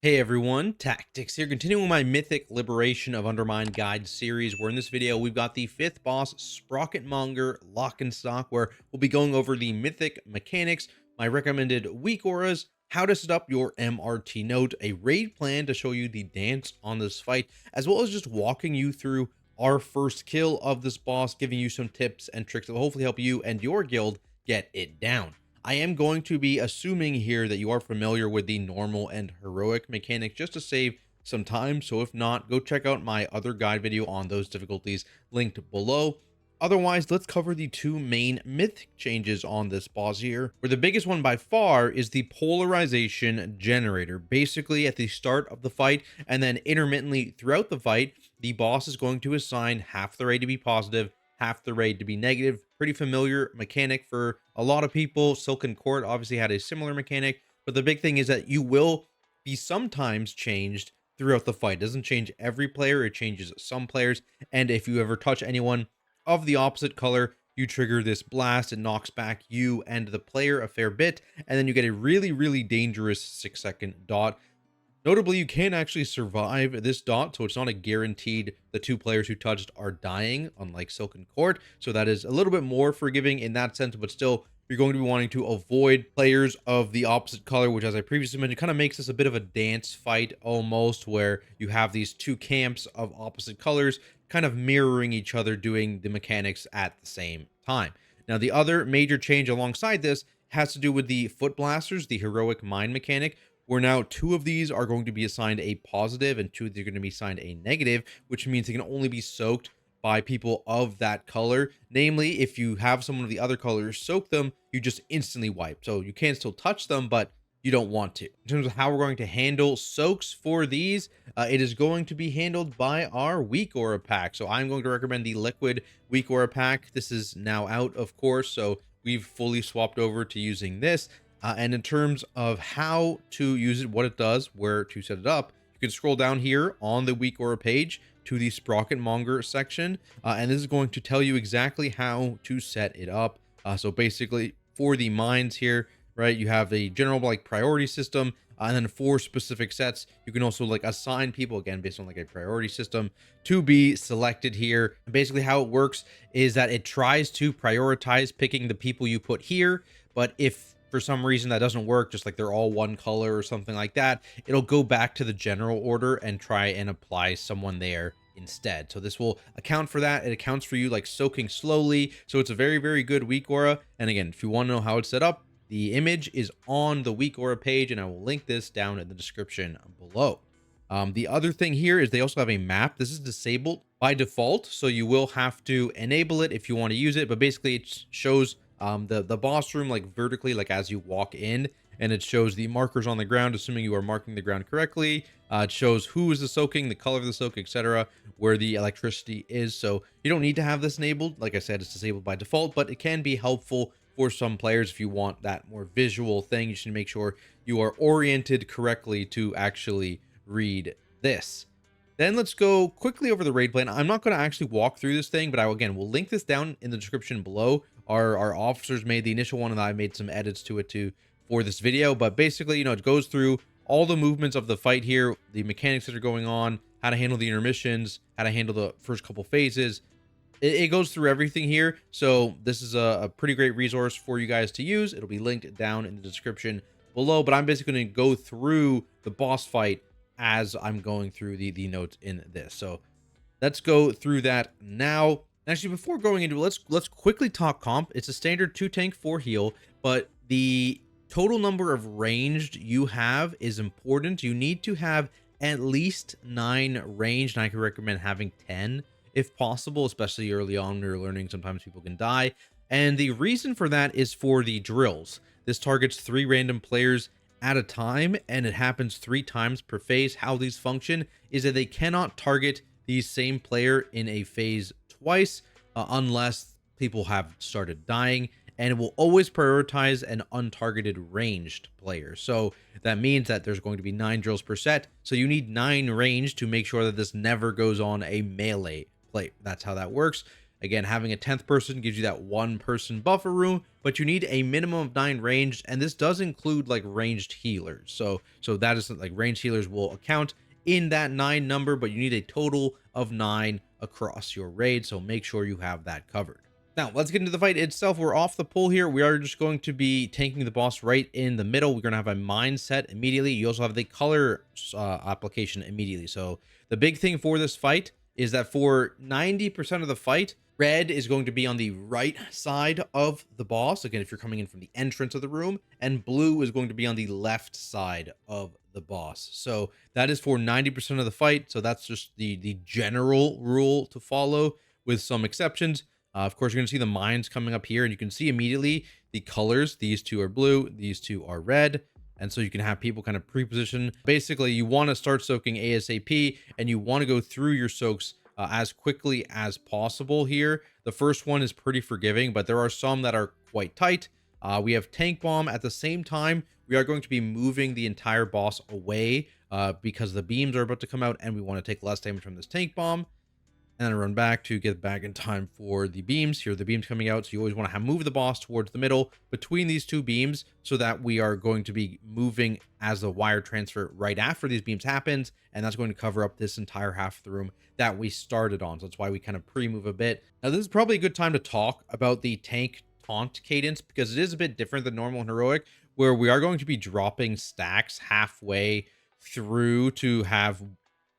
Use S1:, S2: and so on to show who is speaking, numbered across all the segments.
S1: Hey everyone, Tactics here, continuing my Mythic Liberation of Undermine guide series, where in this video we've got the 5th boss, Sprocketmonger Lockenstok, where we'll be going over the Mythic mechanics, my recommended WeakAuras, how to set up your MRT node, a raid plan to show you the dance on this fight, as well as just walking you through our first kill of this boss, giving you some tips and tricks that will hopefully help you and your guild get it down. I am going to be assuming here that you are familiar with the normal and heroic mechanic just to save some time. So if not, go check out my other guide video on those difficulties linked below. Otherwise, let's cover the two main mythic changes on this boss here, where the biggest one by far is the polarization generator. Basically, at the start of the fight and then intermittently throughout the fight, the boss is going to assign half the raid to be positive, half the raid to be negative. Pretty familiar mechanic for a lot of people. Silken Court obviously had a similar mechanic, but the big thing is that you will be sometimes changed throughout the fight. It doesn't change every player, it changes some players. And if you ever touch anyone of the opposite color, you trigger this blast. It knocks back you and the player a fair bit, and then you get a really dangerous 6-second dot. Notably, you can actually survive this dot, so it's not a guaranteed the two players who touched are dying, unlike Silken Court. So that is a little bit more forgiving in that sense, but still, you're going to be wanting to avoid players of the opposite color, which, as I previously mentioned, kind of makes this a bit of a dance fight almost, where you have these two camps of opposite colors kind of mirroring each other, doing the mechanics at the same time. Now, the other major change alongside this has to do with the Foot Blasters, the heroic mine mechanic, where now two of these are going to be assigned a positive and two of these are going to be assigned a negative, which means they can only be soaked by people of that color. Namely, if you have someone of the other color soak them, you just instantly wipe. So you can still touch them, but you don't want to. In terms of how we're going to handle soaks for these, it is going to be handled by our WeakAura pack. So I'm going to recommend the liquid WeakAura pack. This is now out, of course, so we've fully swapped over to using this. And in terms of how to use it, what it does, where to set it up, you can scroll down here on the WeakAura page to the Sprocketmonger section, and this is going to tell you exactly how to set it up. So basically, for the mines here, right, you have a general like priority system, and then for specific sets, you can also like assign people, again based on like a priority system, to be selected here. And basically, how it works is that it tries to prioritize picking the people you put here, but if for some reason that doesn't work, just like they're all one color or something like that, it'll go back to the general order and try and apply someone there instead. So this will account for that. It accounts for you like soaking slowly. So it's a very good WeakAura. And again, if you want to know how it's set up, the image is on the WeakAura page, and I will link this down in the description below. The other thing here is they also have a map. This is disabled by default, so you will have to enable it if you want to use it. But basically, it shows the boss room like vertically, like as you walk in, and it shows the markers on the ground, assuming you are marking the ground correctly. It shows who is the soaking, the color of the soak, etc., where the electricity is. So you don't need to have this enabled. Like I said, it's disabled by default, but it can be helpful for some players if you want that more visual thing. You should make sure you are oriented correctly to actually read this. Then let's go quickly over the raid plan. I'm not going to actually walk through this thing, but again, will link this down in the description below. Our officers made the initial one, and I made some edits to it too for this video. But basically, it goes through all the movements of the fight here, the mechanics that are going on, how to handle the intermissions, how to handle the first couple phases. It goes through everything here. So this is a pretty great resource for you guys to use. It'll be linked down in the description below. But I'm basically going to go through the boss fight as I'm going through the notes in this. So let's go through that now. Actually, before going into it, let's quickly talk comp. It's a standard 2 tank 4 heal, but the total number of ranged you have is important. You need to have at least 9 ranged, and I can recommend having 10 if possible, especially early on when you're learning. Sometimes people can die, and the reason for that is for the drills. This targets 3 random players at a time, and it happens 3 times per phase. How these function is that they cannot target the same player in a phase twice unless people have started dying, and it will always prioritize an untargeted ranged player. So that means that there's going to be 9 drills per set, so you need 9 range to make sure that this never goes on a melee play. That's how that works. Again, having a 10th person gives you that 1-person buffer room, but you need a minimum of 9 ranged, and this does include like ranged healers. So that is like ranged healers will account in that 9 number, but you need a total of 9 across your raid, so make sure you have that covered. Now, let's get into the fight itself. We're off the pole here. We are just going to be tanking the boss right in the middle. We're going to have a mindset immediately. You also have the color application immediately. So the big thing for this fight is that for 90% of the fight, red is going to be on the right side of the boss. Again, if you're coming in from the entrance of the room, and blue is going to be on the left side of the boss. So that is for 90% of the fight. So that's just the general rule to follow, with some exceptions. Of course, you're going to see the mines coming up here, and you can see immediately the colors. These two are blue, these two are red. And so you can have people kind of pre-position. Basically, you want to start soaking ASAP, and you want to go through your soaks as quickly as possible here. The first one is pretty forgiving, but there are some that are quite tight. We have Tank Bomb. At the same time, we are going to be moving the entire boss away because the beams are about to come out, and we want to take less damage from this Tank Bomb. And then run back to get back in time for the beams. Here are the beams coming out, so you always want to move the boss towards the middle between these two beams, so that we are going to be moving as a wire transfer right after these beams happens, and that's going to cover up this entire half of the room that we started on. So that's why we kind of pre-move a bit. Now, this is probably a good time to talk about the tank taunt cadence, because it is a bit different than normal and heroic, where we are going to be dropping stacks halfway through to have,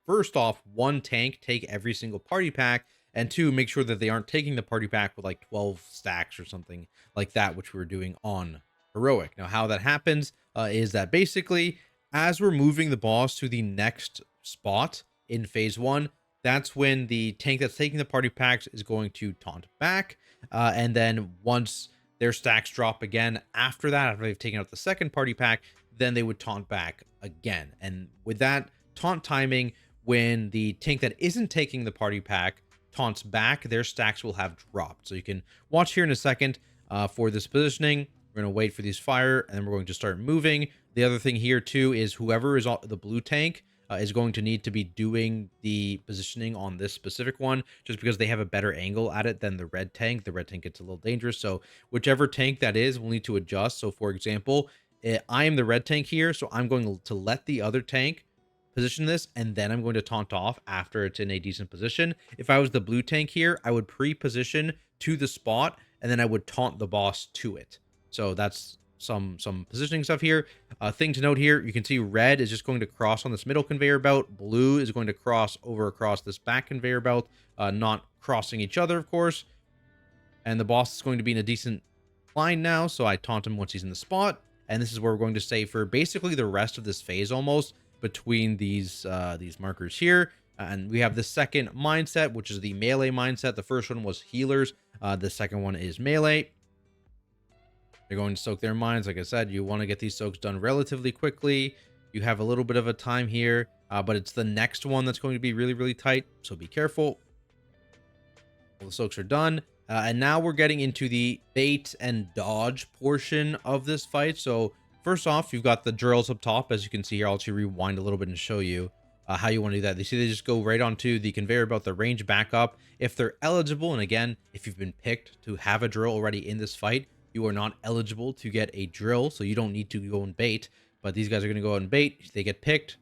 S1: first off, 1 tank take every single party pack, and 2, make sure that they aren't taking the party pack with like 12 stacks or something like that, which we were doing on heroic. Now, how that happens is that basically, as we're moving the boss to the next spot in phase 1, that's when the tank that's taking the party packs is going to taunt back. And then once their stacks drop again, after that, after they've taken out the second party pack, then they would taunt back again. And with that taunt timing, when the tank that isn't taking the party pack taunts back, their stacks will have dropped. So you can watch here in a second for this positioning. We're going to wait for these fire, and then we're going to start moving. The other thing here too is whoever is on the blue tank is going to need to be doing the positioning on this specific one, just because they have a better angle at it than the red tank. The red tank gets a little dangerous. So whichever tank that is will need to adjust. So for example, I am the red tank here, so I'm going to let the other tank position this, and then I'm going to taunt off after it's in a decent position. If I was the blue tank here, I would pre-position to the spot, and then I would taunt the boss to it. So that's some positioning stuff here. Thing to note here, you can see red is just going to cross on this middle conveyor belt. Blue is going to cross over across this back conveyor belt, not crossing each other, of course. And the boss is going to be in a decent line now, so I taunt him once he's in the spot. And this is where we're going to stay for basically the rest of this phase almost, between these markers here. And we have the second mindset, which is the melee mindset. The first one was healers. The second one is melee. They're going to soak their mines. Like I said, you want to get these soaks done relatively quickly. You have a little bit of a time here, but it's the next one that's going to be really, really tight. So be careful. All the soaks are done. And now we're getting into the bait and dodge portion of this fight. So first off, you've got the drills up top. As you can see here, I'll actually rewind a little bit and show you how you want to do that. You see they just go right onto the conveyor belt, the range back up. If they're eligible, and again, if you've been picked to have a drill already in this fight, you are not eligible to get a drill, so you don't need to go and bait. But these guys are going to go out and bait. If they get picked,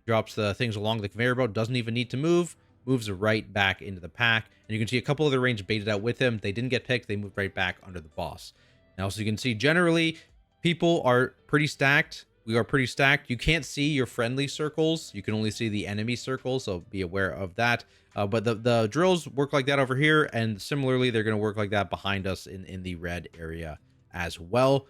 S1: drops the things along the conveyor belt, doesn't even need to move, moves right back into the pack. And you can see a couple of the range baited out with him. They didn't get picked. They moved right back under the boss. Now, so you can see generally, people are pretty stacked. We are pretty stacked. You can't see your friendly circles. You can only see the enemy circles, so be aware of that. But the drills work like that over here, and similarly, they're going to work like that behind us in the red area as well.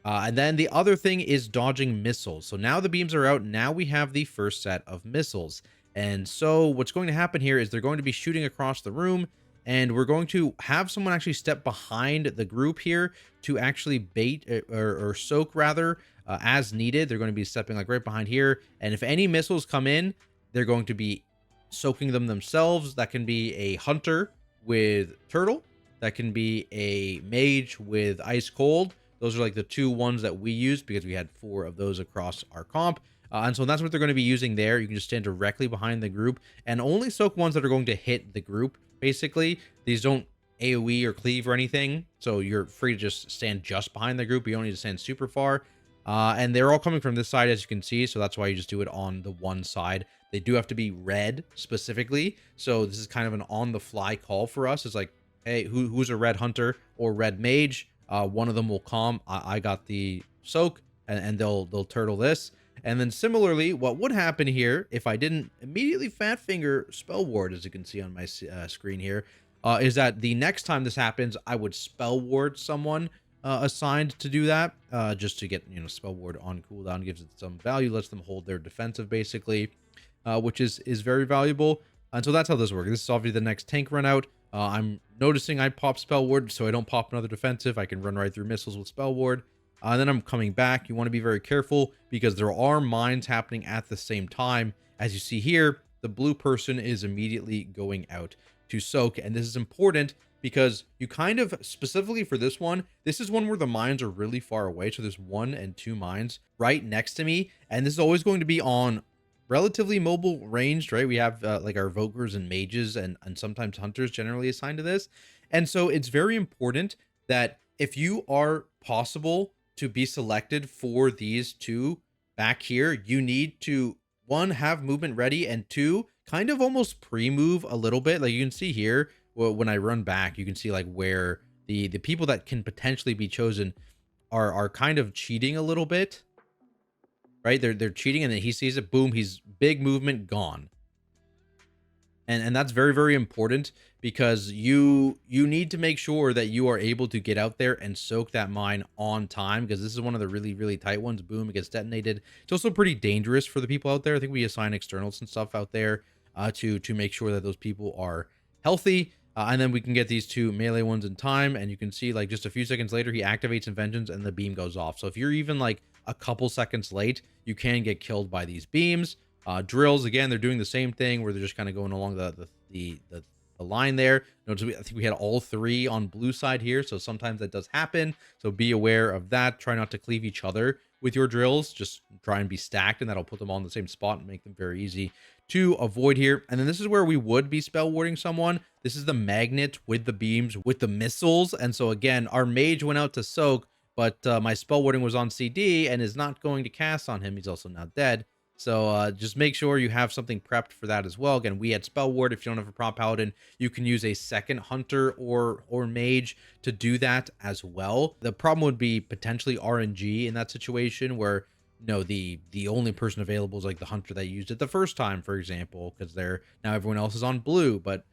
S1: And then the other thing is dodging missiles. So now the beams are out. Now we have the first set of missiles. And so what's going to happen here is they're going to be shooting across the room, and we're going to have someone actually step behind the group here to actually bait or soak rather as needed. They're going to be stepping like right behind here. And if any missiles come in, they're going to be soaking them themselves. That can be a hunter with turtle. That can be a mage with ice cold. Those are like the two ones that we used because we had 4 of those across our comp. And so that's what they're going to be using there. You can just stand directly behind the group and only soak ones that are going to hit the group basically. These don't AoE or cleave or anything, so you're free to just stand just behind the group. You don't need to stand super far. And they're all coming from this side, as you can see, so that's why you just do it on the one side. They do have to be red specifically, so this is kind of an on-the-fly call for us. It's like, hey, who's a red hunter or red mage? One of them will calm. I got the soak, and they'll turtle this. And then similarly, what would happen here if I didn't immediately fat finger spell ward, as you can see on my screen here, is that the next time this happens, I would spell ward someone assigned to do that, just to get, spell ward on cooldown, gives it some value, lets them hold their defensive basically, which is very valuable. And so that's how this works. This is obviously the next tank run out. I'm noticing I pop spell ward, so I don't pop another defensive. I can run right through missiles with spell ward. Then I'm coming back. You want to be very careful because there are mines happening at the same time. As you see here, the blue person is immediately going out to soak, and this is important because you kind of, specifically for this one, this is one where the mines are really far away. So there's 1 and 2 mines right next to me, and this is always going to be on relatively mobile ranged, right? We have like our Vokers and mages and sometimes hunters generally assigned to this. And so it's very important that if you are possible to be selected for these two back here, you need to, 1, have movement ready, and 2, kind of almost pre-move a little bit. Like you can see here, when I run back, you can see like where the people that can potentially be chosen are kind of cheating a little bit, right? They're cheating, and then he sees it, boom, he's big movement gone. And that's very, very important because you need to make sure that you are able to get out there and soak that mine on time, because this is one of the really, really tight ones. Boom, it gets detonated. It's also pretty dangerous for the people out there. I think we assign externals and stuff out there to make sure that those people are healthy. And then we can get these 2 melee ones in time, and you can see like just a few seconds later, he activates Inventions and the beam goes off. So if you're even like a couple seconds late, you can get killed by these beams. Drills, again, they're doing the same thing where they're just kind of going along the line there. Notice I think we had all 3 on blue side here, so sometimes that does happen. So be aware of that. Try not to cleave each other with your drills. Just try and be stacked, and that'll put them all in the same spot and make them very easy to avoid here. And then this is where we would be spell warding someone. This is the magnet with the beams, with the missiles. And so again, our mage went out to soak, but my spell warding was on CD and is not going to cast on him. He's also now dead. So just make sure you have something prepped for that as well. Again, we had spell ward. If you don't have a prop paladin, you can use a second hunter or mage to do that as well. The problem would be potentially RNG in that situation where, the only person available is like the hunter that used it the first time, for example, because now everyone else is on blue. But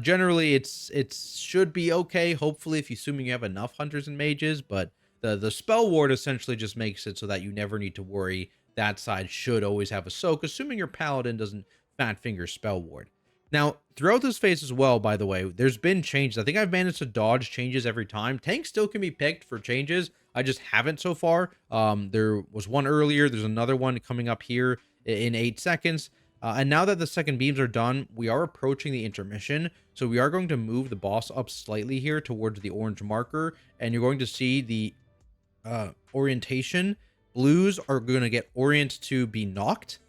S1: generally it should be okay, hopefully, if you assuming you have enough hunters and mages. But the spell ward essentially just makes it so that you never need to worry. That side should always have a soak, assuming your paladin doesn't fat finger spell ward. Now, throughout this phase as well, by the way, there's been changes. I think I've managed to dodge changes every time. Tanks still can be picked for changes. I just haven't so far. There was one earlier. There's another one coming up here in 8 seconds. And now that the second beams are done, we are approaching the intermission. So we are going to move the boss up slightly here towards the orange marker. And you're going to see the orientation. Blues are going to get orient to be knocked,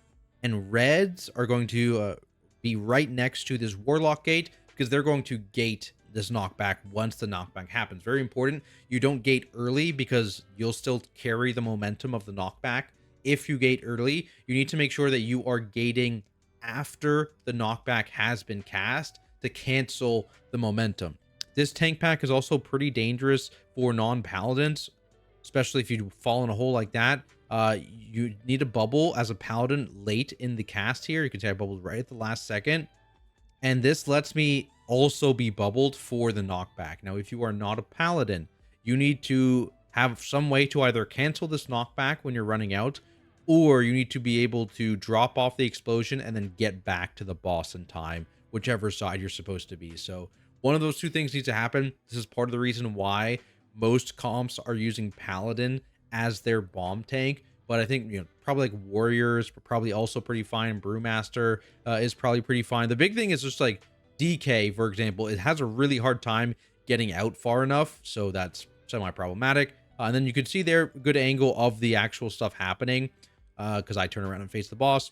S1: and reds are going to be right next to this warlock gate, because they're going to gate this knockback once the knockback happens. Very important. You don't gate early because you'll still carry the momentum of the knockback. If you gate early, you need to make sure that you are gating after the knockback has been cast to cancel the momentum. This tank pack is also pretty dangerous for non-paladins, especially if you fall in a hole like that. You need a bubble as a paladin late in the cast here. You can see I bubbled right at the last second. And this lets me also be bubbled for the knockback. Now, if you are not a paladin, you need to have some way to either cancel this knockback when you're running out, or you need to be able to drop off the explosion and then get back to the boss in time, whichever side you're supposed to be. So one of those 2 things needs to happen. This is part of the reason why most comps are using paladin as their bomb tank. But I think, probably like warriors, probably also pretty fine. Brewmaster is probably pretty fine. The big thing is just like DK, for example, it has a really hard time getting out far enough. So that's semi-problematic. And then you can see there, good angle of the actual stuff happening, because I turn around and face the boss.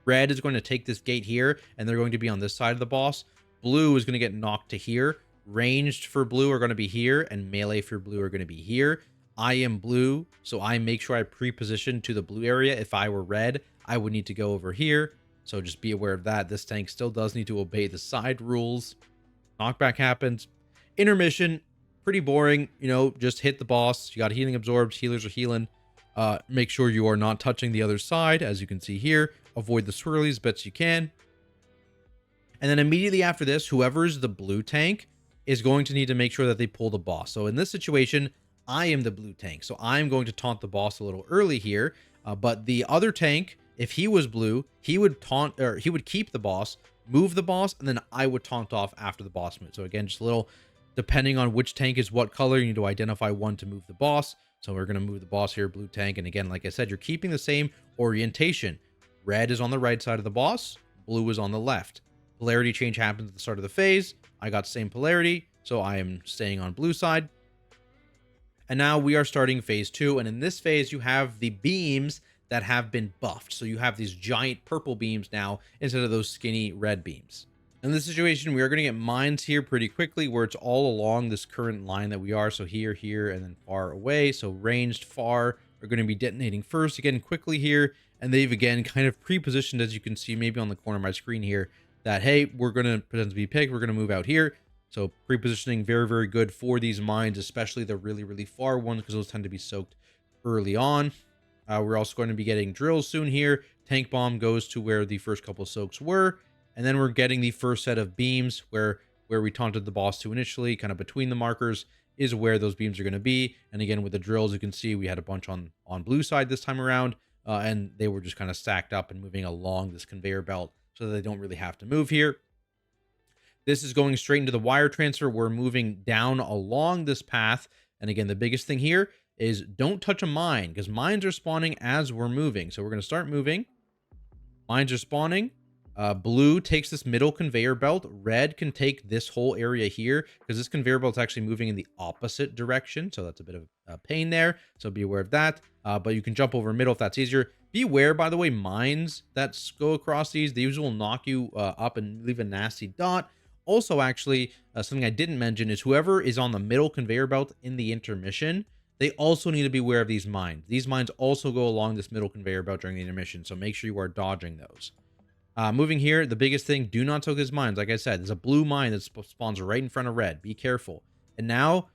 S1: Red is going to take this gate here, and they're going to be on this side of the boss. blue is going to get knocked to here. Ranged for blue are going to be here, and melee for blue are going to be here. I am blue, so I make sure I pre-position to the blue area. If I were red, I would need to go over here. So just be aware of that. This tank still does need to obey the side rules. Knockback happens. Intermission, pretty boring. You know, just hit the boss. You got healing absorbs. Healers are healing. Make sure you are not touching the other side, as you can see here. Avoid the swirlies as best you can. And then immediately after this, whoever's the blue tank is going to need to make sure that they pull the boss. So in this situation, I am the blue tank. So I'm going to taunt the boss a little early here. But the other tank, if he was blue, he would taunt, or he would keep the boss, move the boss, and then I would taunt off after the boss move. So again, just a little, depending on which tank is what color, you need to identify one to move the boss. So we're going to move the boss here, blue tank. And again, like I said, you're keeping the same orientation. Red is on the right side of the boss. Blue is on the left. Polarity change happens at the start of the phase. I got same polarity, so I am staying on blue side. And now we are starting phase 2. And in this phase, you have the beams that have been buffed. So you have these giant purple beams now instead of those skinny red beams. In this situation, we are going to get mines here pretty quickly, where it's all along this current line that we are. So here, here, and then far away. So ranged, far are going to be detonating first again quickly here. And they've again kind of pre-positioned, as you can see maybe on the corner of my screen here, that, hey, we're going to pretend to be picked. We're going to move out here. So pre-positioning very, very good for these mines, especially the really, really far ones, because those tend to be soaked early on. We're also going to be getting drills soon here. Tank bomb goes to where the first couple of soaks were. And then we're getting the first set of beams where we taunted the boss to initially, kind of between the markers, is where those beams are going to be. And again, with the drills, you can see we had a bunch on blue side this time around. And they were just kind of stacked up and moving along this conveyor belt so that they don't really have to move here. This is going straight into the wire transfer. We're moving down along this path. And again, the biggest thing here is don't touch a mine, because mines are spawning as we're moving. So we're going to start moving. Mines are spawning. Blue takes this middle conveyor belt. Red can take this whole area here, because this conveyor belt is actually moving in the opposite direction. So that's a bit of a pain there. So be aware of that. But you can jump over middle if that's easier. Be aware, by the way, mines that go across these will knock you up and leave a nasty dot. Also, actually, something I didn't mention is whoever is on the middle conveyor belt in the intermission, they also need to be aware of these mines. These mines also go along this middle conveyor belt during the intermission, so make sure you are dodging those. Moving here, the biggest thing, do not soak these mines. Like I said, there's a blue mine that spawns right in front of red. Be careful. And now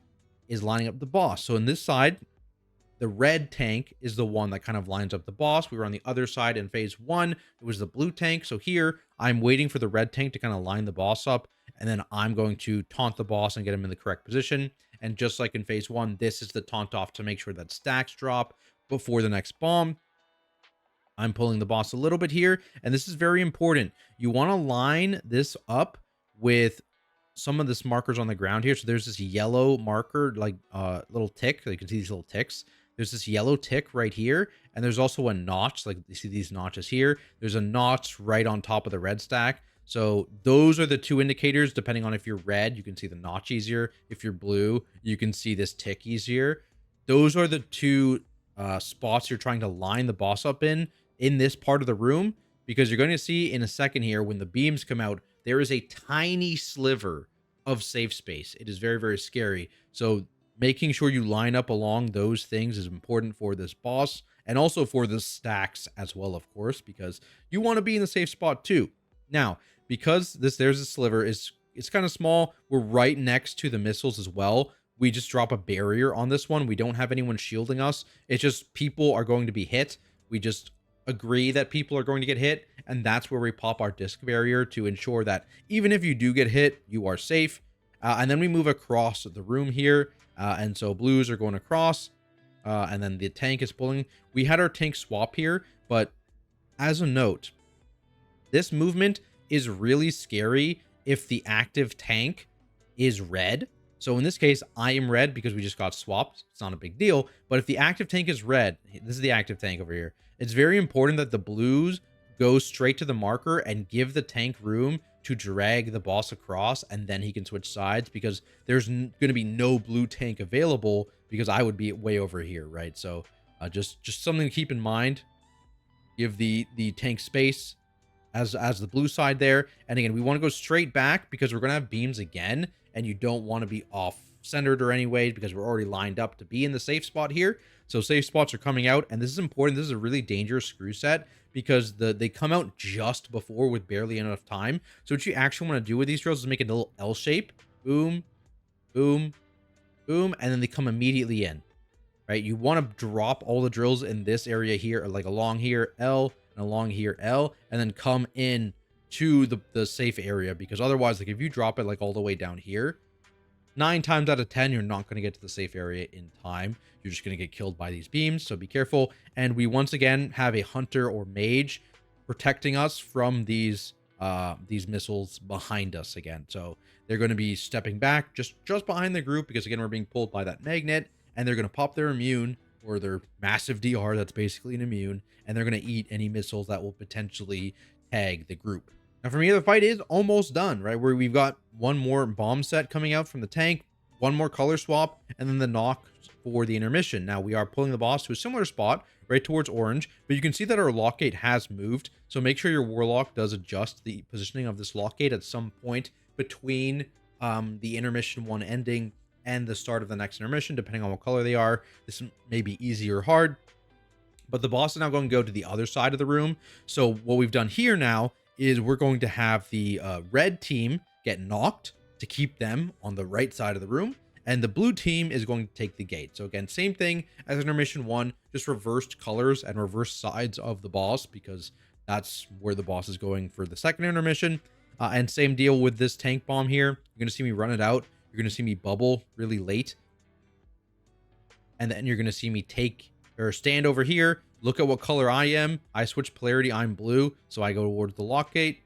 S1: is lining up the boss. So in this side, the red tank is the one that kind of lines up the boss. We were on the other side in phase 1. It was the blue tank. So here, I'm waiting for the red tank to kind of line the boss up. And then I'm going to taunt the boss and get him in the correct position. And just like in phase 1, this is the taunt off to make sure that stacks drop before the next bomb. I'm pulling the boss a little bit here. And this is very important. You want to line this up with some of this markers on the ground here. So there's this yellow marker, like little tick. You can see these little ticks. There's this yellow tick right here. And there's also a notch, like you see these notches here. There's a notch right on top of the red stack. So those are the two indicators. Depending on if you're red, you can see the notch easier. If you're blue, you can see this tick easier. Those are the two spots you're trying to line the boss up in this part of the room, because you're going to see in a second here when the beams come out, there is a tiny sliver of safe space. It is very, very scary. So making sure you line up along those things is important for this boss, and also for the stacks as well, of course, because you want to be in the safe spot too. Now, because there's a sliver, it's kind of small. We're right next to the missiles as well. We just drop a barrier on this one. We don't have anyone shielding us. It's just people are going to be hit. We just agree that people are going to get hit, and that's where we pop our disc barrier to ensure that even if you do get hit, you are safe. And then we move across the room here, and so blues are going across, and then the tank is pulling. We had our tank swap here, but as a note, this movement is really scary if the active tank is red. So in this case, I am red because we just got swapped. It's not a big deal. But if the active tank is red, this is the active tank over here. It's very important that the blues go straight to the marker and give the tank room to drag the boss across, and then he can switch sides, because there's going to be no blue tank available because I would be way over here, right? So just something to keep in mind. Give the tank space. as the blue side there. And again, we want to go straight back because we're going to have beams again, and you don't want to be off centered or anyway because we're already lined up to be in the safe spot here. So safe spots are coming out, and this is important. This is a really dangerous screw set because they come out just before with barely enough time. So what you actually want to do with these drills is make a little L shape. Boom, boom, boom, and then they come immediately in. Right? You want to drop all the drills in this area here, or like along here, L, and along here, L, and then come in to the safe area, because otherwise, like if you drop it like all the way down here, 9 times out of 10, you're not going to get to the safe area in time. You're just going to get killed by these beams, so be careful. And we once again have a hunter or mage protecting us from these missiles behind us again. So they're going to be stepping back just behind the group, because again, we're being pulled by that magnet, and they're going to pop their immune, or their massive DR, that's basically an immune, and they're going to eat any missiles that will potentially tag the group. Now, for me, the fight is almost done, right? Where we've got one more bomb set coming out from the tank, one more color swap, and then the knock for the intermission. Now, we are pulling the boss to a similar spot, right towards orange, but you can see that our lock gate has moved. So make sure your warlock does adjust the positioning of this lock gate at some point between the intermission one ending and the start of the next intermission, depending on what color they are. This may be easy or hard, but the boss is now going to go to the other side of the room. So what we've done here now is we're going to have the red team get knocked to keep them on the right side of the room, and the blue team is going to take the gate. So again, same thing as intermission 1, just reversed colors and reversed sides of the boss, because that's where the boss is going for the second intermission. And same deal with this tank bomb here. You're going to see me run it out. You're going to see me bubble really late, and then you're going to see me take or stand over here. Look at what color I am. I switch polarity. I'm blue, so I go towards the lock gate,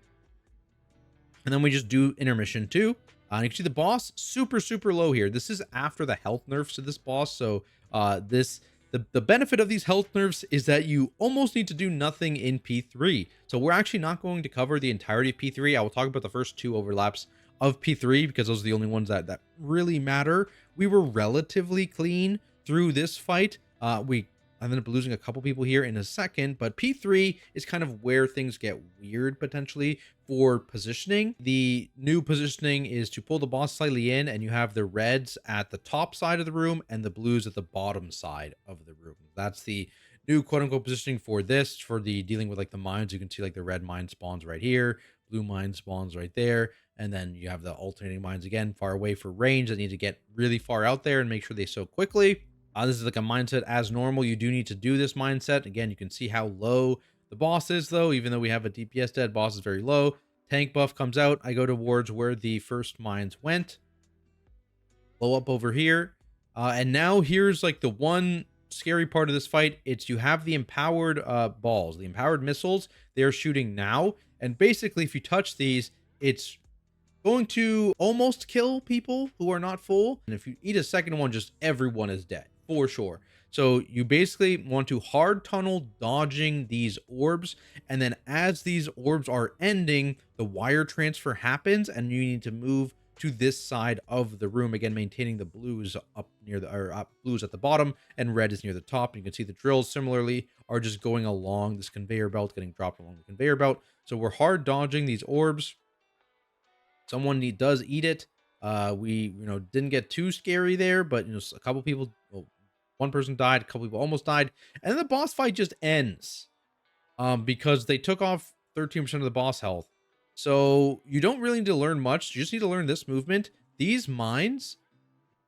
S1: and then we just do intermission 2. And you can see the boss super low here. This is after the health nerfs to this boss. So the benefit of these health nerfs is that you almost need to do nothing in P3. So we're actually not going to cover the entirety of P3. I will talk about the first 2 overlaps of P3 because those are the only ones that really matter. We were relatively clean through this fight. We ended up losing a couple people here in a second, but P3 is kind of where things get weird potentially for positioning. The new positioning is to pull the boss slightly in, and you have the reds at the top side of the room and the blues at the bottom side of the room. That's the new quote-unquote positioning for this, for the dealing with like the mines. You can see like the red mine spawns right here, blue mine spawns right there, and then you have the alternating mines again far away for range that need to get really far out there and make sure they soak quickly. This is like a mindset as normal. You do need to do this mindset. Again, you can see how low the boss is, though. Even though we have a DPS dead, boss is very low. Tank buff comes out. I go towards where the first mines went. Blow up over here. And now here's like the one scary part of this fight. It's you have the empowered balls, the empowered missiles. They are shooting now. And basically, if you touch these, it's going to almost kill people who are not full. And if you eat a second one, just everyone is dead. For sure. So you basically want to hard tunnel dodging these orbs, and then as these orbs are ending, the wire transfer happens and you need to move to this side of the room, again maintaining the blues up near the blues at the bottom and red is near the top. You can see the drills similarly are just going along this conveyor belt, getting dropped along the conveyor belt. So we're hard dodging these orbs. Someone does eat it. We didn't get too scary there, but a couple people, well, one person died, a couple people almost died, and then the boss fight just ends because they took off 13% of the boss health. So you don't really need to learn much. You just need to learn this movement. These mines,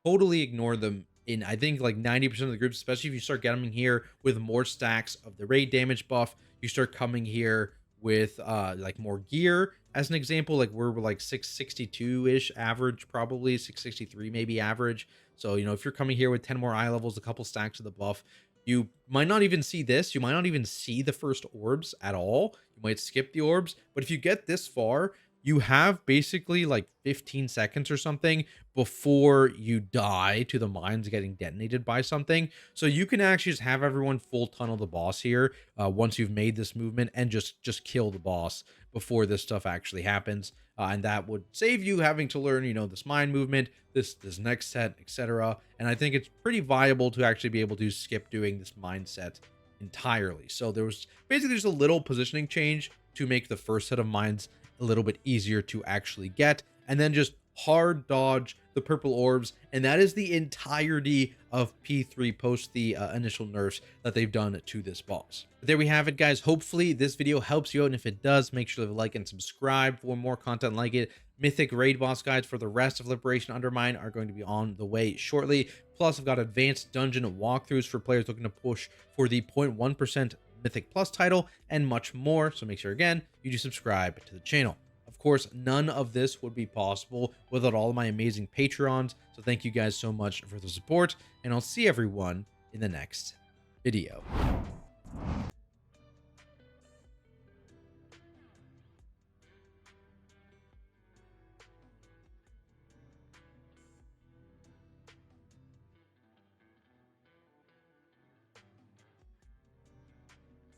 S1: totally ignore them in, I think, like 90% of the groups, especially if you start getting here with more stacks of the raid damage buff. You start coming here with like more gear. As an example, like we're like 662-ish average, probably 663 maybe average. So, if you're coming here with 10 more eye levels, a couple stacks of the buff, you might not even see this. You might not even see the first orbs at all. You might skip the orbs. But if you get this far, you have basically like 15 seconds or something before you die to the mines getting detonated by something. So you can actually just have everyone full tunnel the boss here once you've made this movement and just kill the boss before this stuff actually happens. And that would save you having to learn, this mine movement, this next set, etc. And I think it's pretty viable to actually be able to skip doing this mine set entirely. So there was basically just a little positioning change to make the first set of mines a little bit easier to actually get, and then just hard dodge the purple orbs. And that is the entirety of P3 post the initial nerfs that they've done to this boss. But there we have it, guys. Hopefully this video helps you out, and if it does, make sure to like and subscribe for more content like it. Mythic raid boss guides for the rest of Liberation Undermine are going to be on the way shortly. Plus, I've got advanced dungeon walkthroughs for players looking to push for the 0.1% Mythic Plus title, and much more. So make sure, again, you do subscribe to the channel. Of course, none of this would be possible without all of my amazing Patrons. So thank you guys so much for the support, and I'll see everyone in the next video.